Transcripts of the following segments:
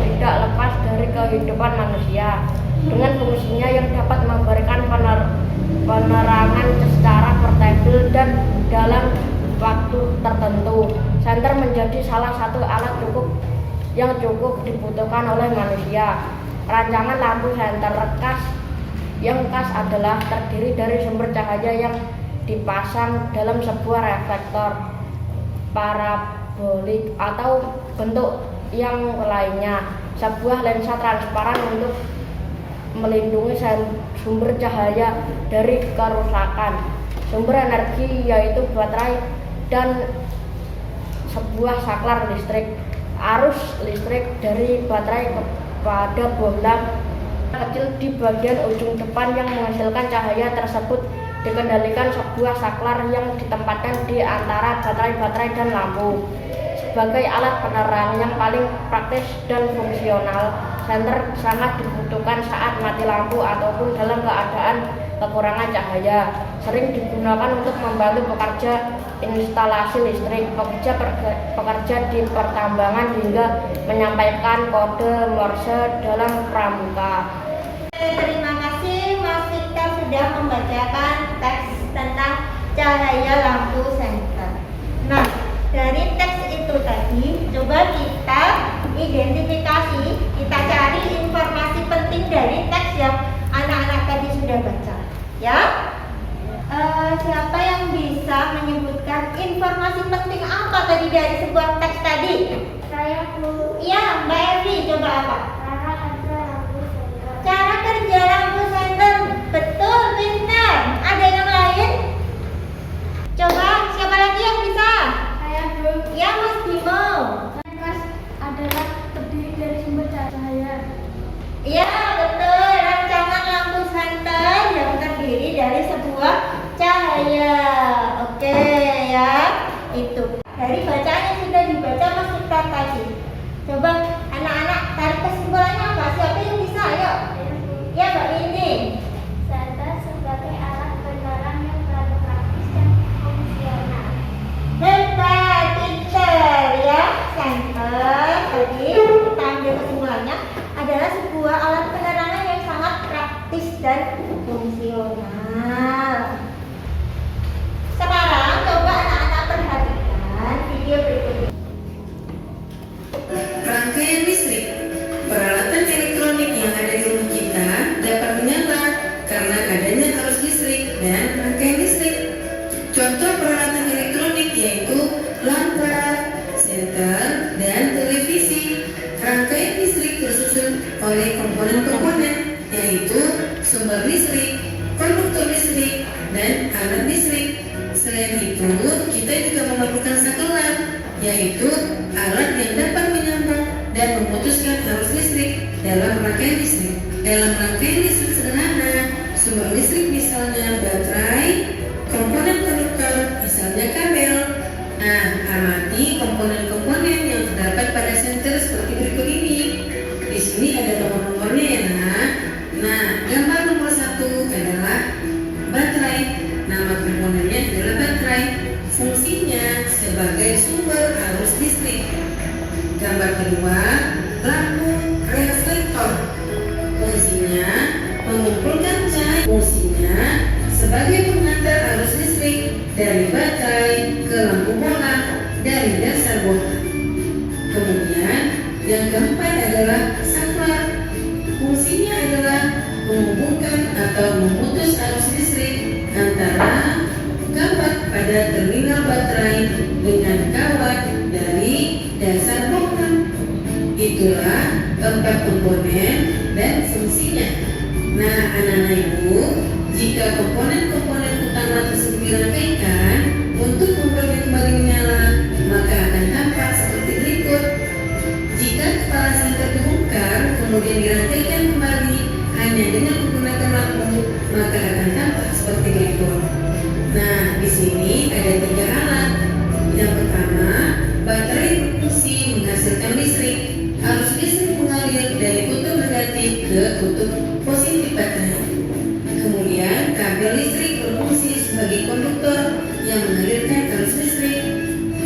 tidak lepas dari kehidupan manusia dengan fungsinya yang dapat memberikan penerangan secara portabel dan dalam waktu tertentu. Senter menjadi salah satu alat yang cukup dibutuhkan oleh manusia. Rancangan lampu senter yang khas adalah terdiri dari sumber cahaya yang dipasang dalam sebuah reflektor parabolik atau bentuk yang lainnya, sebuah lensa transparan untuk melindungi sumber cahaya dari kerusakan, sumber energi yaitu baterai, dan sebuah saklar listrik. Arus listrik dari baterai kepada bola kecil di bagian ujung depan yang menghasilkan cahaya tersebut dikendalikan sebuah saklar yang ditempatkan di antara baterai dan lampu. Sebagai alat penerang yang paling praktis dan fungsional, senter sangat dibutuhkan saat mati lampu ataupun dalam keadaan kekurangan cahaya. Sering digunakan untuk membantu pekerja instalasi listrik, pekerja di pertambangan hingga menyampaikan kode Morse dalam pramuka. Terima kasih Mas Victor sudah membacakan teks tentang cahaya lampu senter. Nah, dari teks itu tadi, coba kita identifikasi, kita cari informasi penting dari teks yang anak-anak tadi sudah baca. Ya, siapa yang bisa menyebutkan informasi penting apa tadi dari sebuah teks tadi? Saya Bu. Iya, Mbak Evi, coba apa? Cara kerja lampu senter. Cara kerja lampu senter. Betul, pintar. Ada yang lain? Coba, siapa lagi yang bisa? Saya Bu. Ya, Mas Bimo. Gas adalah terdiri dari sumber cahaya. Iya, betul. Rancangan lampu senter yang terdiri dari sebuah cahaya. Oke, ya. Itu. Dari bacaan yang sudah dibaca Mas Victor tadi. Coba anak-anak tarik kesimpulannya apa? Siapa yang bisa? Ayo. Ya, Mbak Windy. Senter sebagai alat penerang yang paling praktis dan fungsional. Hebat, pinter ya. Senter tadi kita ambil kesimpulannya adalah sebuah alat penerangan yang sangat praktis dan fungsional. Sekarang coba anak-anak perhatikan video berikut ini. Rangkaian listrik. Peralatan elektronik yang ada di rumah kita dapat menyala karena adanya arus listrik dan rangkaian listrik. Contoh peralatan elektronik yaitu lampu, senter, dan televisi. Rangkaian listrik tersusun oleh komponen-komponen yaitu sumber listrik, konduktor listrik, dan alat listrik. Selain itu, kita juga memerlukan saklar, yaitu alat yang dapat menyambung dan memutuskan arus listrik dalam rangkaian listrik. Dalam rangkaian listrik sederhana, sumber listrik misalnya baterai, komponen konduktor misalnya kabel. Nah, amati komponen-komponen yang terdapat pada senter seperti berikut ini. Di sini ada nomor-nomornya ya, Nah, gambar nomor 1 adalah baterai. Nama komponennya adalah baterai. Fungsinya sebagai sumber arus listrik. Gambar kedua, lampu reflektor. Fungsinya mengumpulkan cahaya. Fungsinya sebagai pengantar arus listrik dari baterai ke lampu bola dari dasar bola. Kemudian yang keempat adalah saklar. Fungsinya adalah menghubungkan atau memutus arus listrik antara kawat pada terminal baterai dengan kawat dari dasar bola. Itulah keempat komponen dan fungsinya. Nah, anak-anak ibu, jika komponen-komponen utama tersebut dirangkaikan untuk membuatnya kembali menyala, maka akan tampak seperti berikut. Jika kepala senter dibongkar kemudian dirangkaikan kembali hanya dengan menggunakan lampu, maka akan tampak seperti berikut. Nah, di sini ada 3 alat. Yang pertama, baterai berfungsi menghasilkan listrik. Arus listrik mengalir dari kutub negatif ke kutub positif baterai. Kemudian, kabel listrik berfungsi sebagai konduktor yang mengalirkan arus listrik.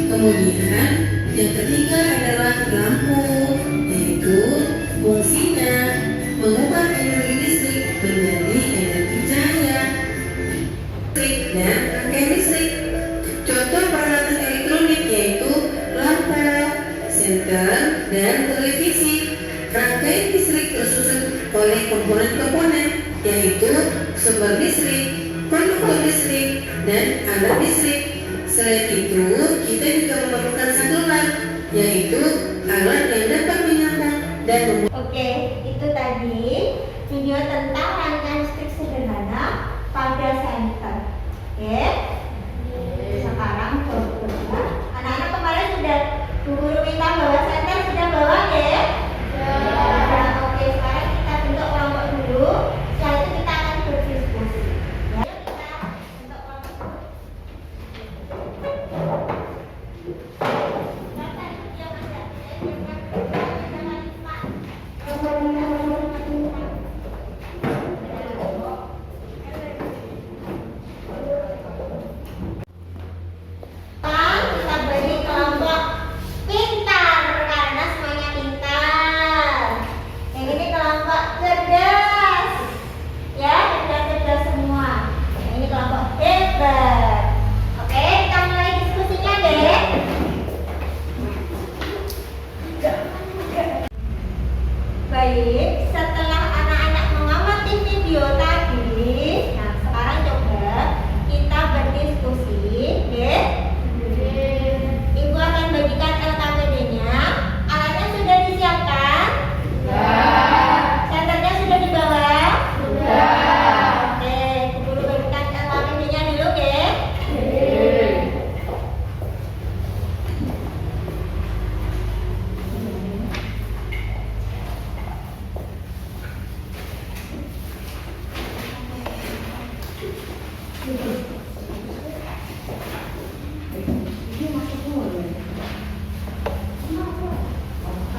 Kemudian, yang ketiga adalah lampu, yaitu senter, dan televisi. Rangkaian listrik tersusun oleh komponen-komponen, yaitu sumber listrik, konduktor listrik, dan alat listrik. Selain itu, kita juga memerlukan sanduran, yaitu alat yang dapat menyambung dan Oke, itu tadi video tentang rangkaian listrik sederhana pada senter. Oke. Sekarang coba. Anak-anak kemarin sudah Bu Guru minta bawa senter, sudah bawa ya? Nah, oke, sekarang kita bentuk kelompok dulu. Setelah itu kita akan berdiskusi. Ya, kita bentuk kelompok dulu. Kita beri kelompok pintar karena semuanya pintar. Yang ini kelompok cerdas, ya, cerdas semua. Yang ini kelompok hebat. Oke, kita mulai diskusinya deh. Baik, setelah anak-anak mengamati video tadi, nah sekarang coba kita berdiskusi, deh. Ibu akan bagikan LKPD-nya. Alatnya sudah disiapkan? Senternya sudah dibawa? Oke, Bu Guru bagikan LKPD-nya dulu, ya.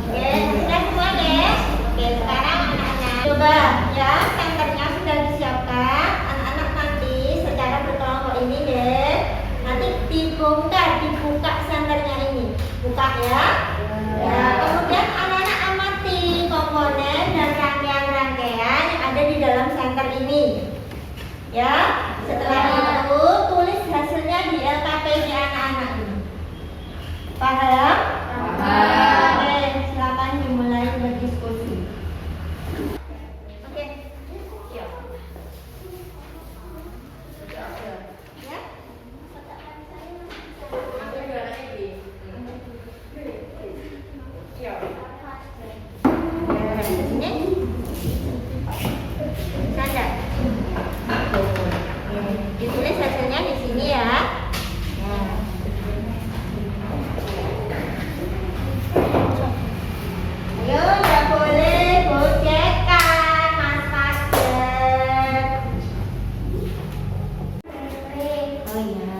Oke, sudah semua deh. Oke, sekarang anak-anak coba ya, senternya sudah disiapkan. Anak-anak nanti secara berkelompok ini deh. Nanti dibuka senternya ini. Buka ya. Ya, kemudian anak-anak amati komponen dan rangkaian-rangkaian yang ada di dalam senter ini. Ya, setelah itu tulis hasilnya di LKPD anak-anak ini. Paham? Oke, silakan dimulai berdiskusi. Oke. Ya. Sini. Sana. Ditulis hasilnya di sini ya. Ayo, nggak boleh bocekan, Mas Fajar. Oh iya.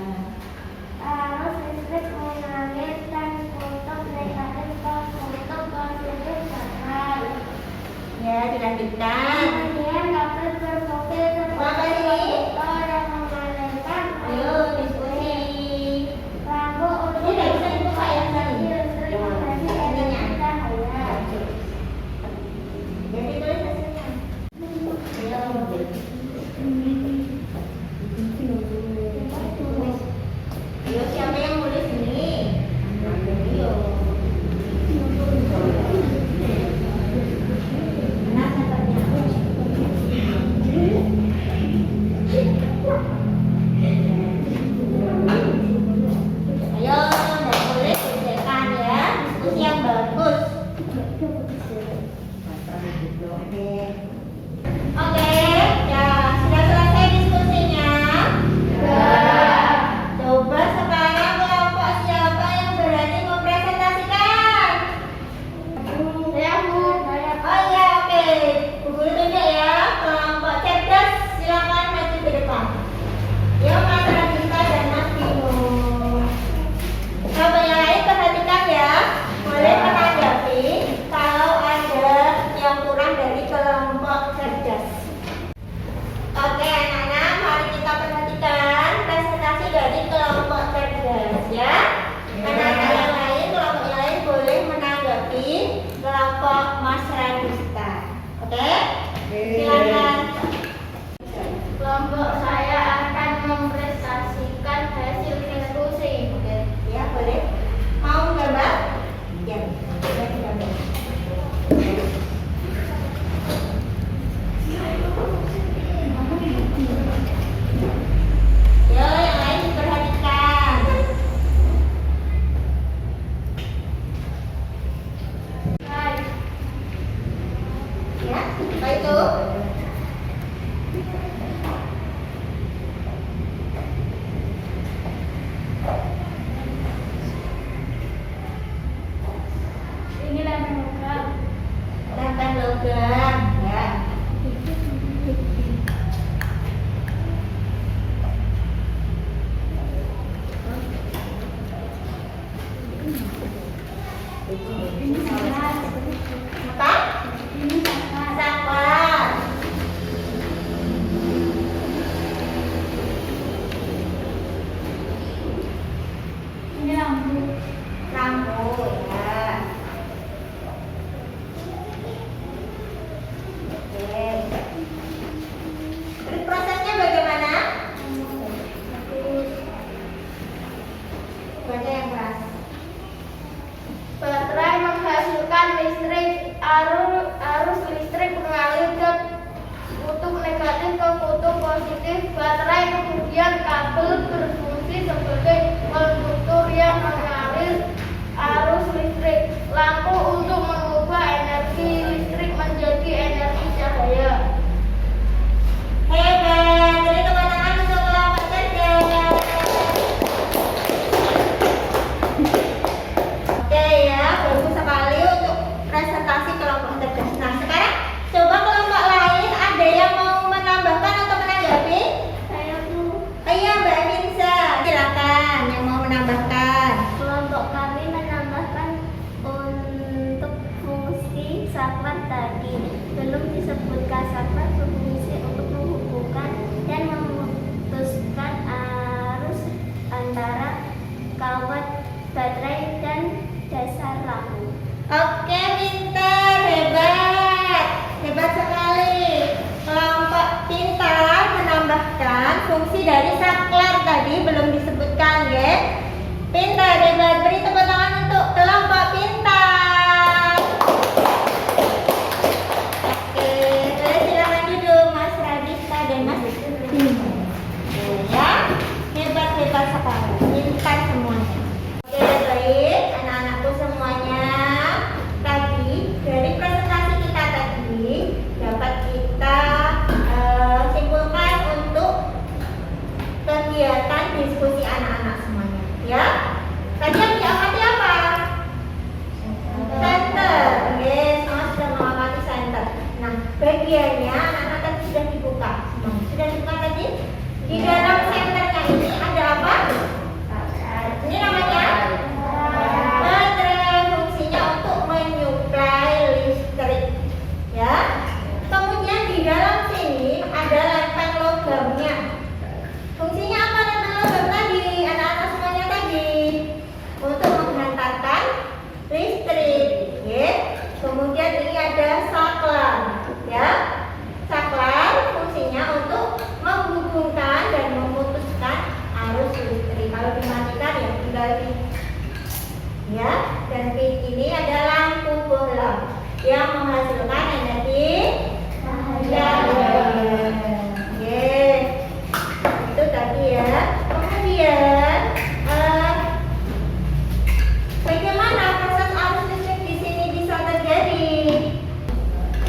Arus listrik mengalir dan untuk negatif untuk positif baterai. Ya, dilanjutkan. Kemudian dapat berfungsi Apa sebagai ini? konduktor yang mengalirkan Ayo, diskusi. lampu untuk Ini nggak bisa dibuka ya, Sani? listrik menjadi energi cahaya. Jadi tulis hasilnya. Ayo. Ayo, siapa yang nulis ini? Ayo. Mana senternya? Ya, apa itu? Ini lempen logam. Lempen logam, ya. Ini saklar. Apa? Ini saklar. Saklar. Ini lampu. Lampu, ya. Oke. Terus prosesnya bagaimana? Baca yang keras. Baterai menghasilkan listrik. Arus listrik mengalir ke kutub negatif ke kutub positif. Baterai kemudian kabel berfungsi sebagai konduktor yang mengalir arus listrik. Lampu untuk mengubah energi listrik menjadi energi cahaya. Hebat. Beri tepuk tangan untuk kelompok cerdas. Oke ya, bagus sekali untuk presentasi kelompok cerdas. Nah, sekarang coba kelompok lain ada yang mau menambahkan atau menanggapi? Saya tuh Ayo Mbak Finza, silakan yang mau menambahkan. kelompok kami menambahkan untuk fungsi saklar tadi. Belum disebutkan saklar berfungsi untuk menghubungkan dan memutuskan arus antara kawat baterai dan dasar lampu. Oke, pintar, hebat, hebat sekali. Kelompok pintar menambahkan fungsi dari saklar tadi belum disebutkan, ya. Pintar, hebat. Beri tepuk tangan untuk kelompok pintar. Oke, boleh silakan duduk, Mas Radista dan Mas. Ya, hebat sekali. Pintar semuanya. Oke, baik, anak-anakku semuanya. Tadi dari presentasi kita tadi dapat kita simpulkan untuk kegiatan diskusi anak-anak semuanya. Ya, tadi yang diamati apa? Center. Oke, semua sudah mengamati center. Nah, bagiannya anak-anak tadi sudah dibuka. Sudah dibuka tadi? Di dalam centernya ini ada apa? Ini namanya baterai, fungsinya untuk menyuplai listrik, ya. Kemudian di dalam sini ada lempen logamnya. Fungsinya apa lempen logam tadi? Anak-anak semuanya tadi untuk menghantarkan listrik, ya. Kemudian ini ada saklar, ya. Saklar fungsinya untuk menghubungkan dan memutuskan arus listrik. Kalau dimatikan ya tinggal di, ya. Dan ini ada lampu bola yang menghasilkan energi cahaya. Oke, itu tadi ya. Kemudian bagaimana proses arus listrik di sini bisa terjadi?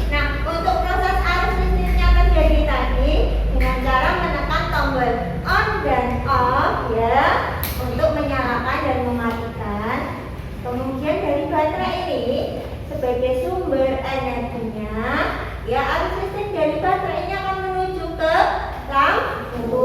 Nah, untuk proses arus listriknya terjadi tadi dengan cara menekan tombol on dan off, ya, untuk menyalakan dan mematikan. Kemudian dari baterai ini sebagai sumber energinya, ya, arus listrik dari baterainya akan menuju ke lampu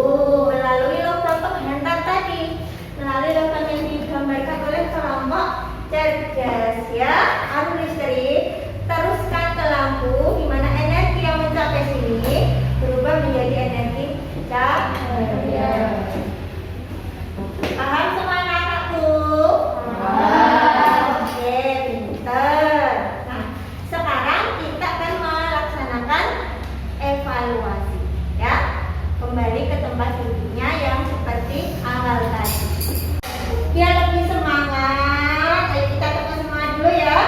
melalui logam penghantar tadi, melalui logam yang digambarkan oleh kelompok cerdas, ya. Arus listrik teruskan ke lampu, di mana energi yang mencapai sini berubah menjadi energi cahaya. Paham semua anak-anakku? Oke, pinter. Nah, sekarang kita akan melaksanakan evaluasi, ya. Kembali ke tempat duduknya yang seperti awal tadi. Biar lebih semangat, ayo kita tekan semangat dulu, ya.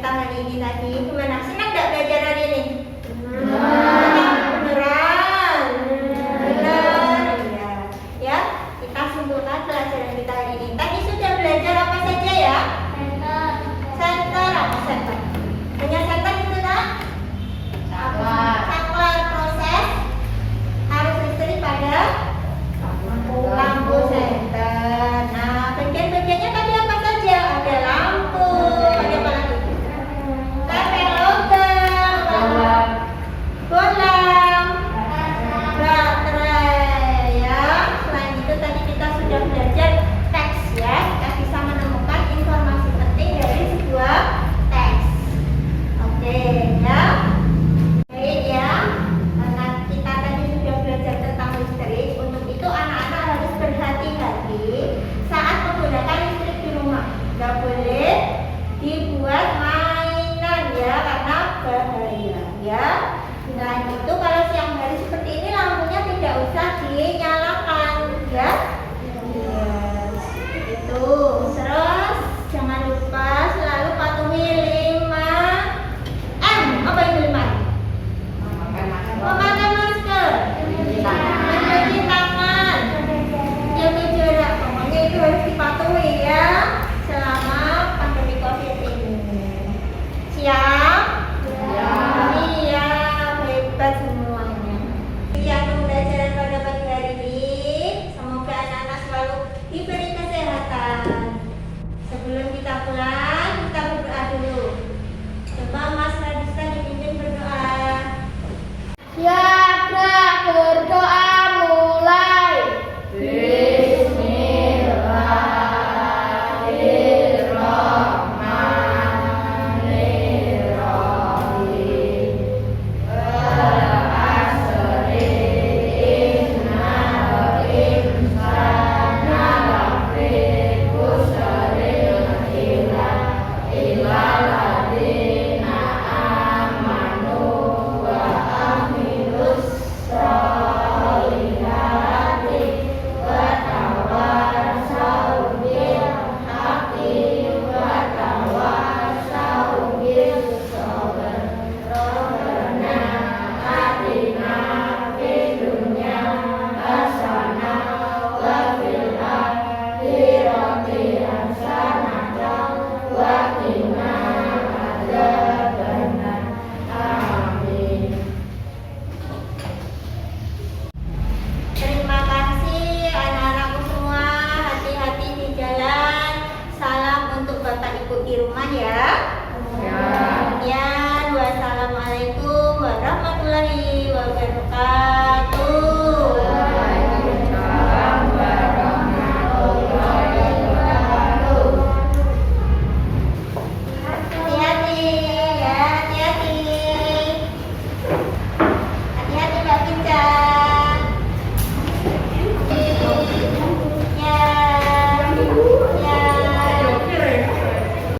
kita hari ini tadi. Gimana? Senang nggak belajar hari ini? Beneran? Bener. Ya, kita simpulkan pelajaran kita hari ini. Tadi sudah belajar apa saja ya? Center, apa center? Punya center itu kan? Saklar proses arus listrik pada lampu senter. Nah, bagian-bagiannya tadi apa saja? Ada lampu, ada apa lagi? Karet logam, bolam, baterai ya. Selain itu tadi kita sudah belajar teks ya. Kita bisa menemukan informasi penting dari sebuah teks. Oke ya. Baik ya. Karena kita tadi sudah belajar tentang listrik, untuk itu anak-anak harus berhati-hati saat menggunakan listrik di rumah. Nggak boleh dibuat mainan ya, karena bahaya ya. Selain itu kalau siang hari seperti ini lampunya tidak usah dinyalakan ya. Yes, itu. Terus jangan lupa selalu patuhi 5M. Apa itu 5M? Memakai masker, mencuci tangan, jaga jarak. Pokoknya itu harus dipatuhi ya selama pandemi COVID ini. Siap? Iya, hebat semuanya. Sekian pembelajaran pada pagi hari ini. Semoga anak-anak selalu diberi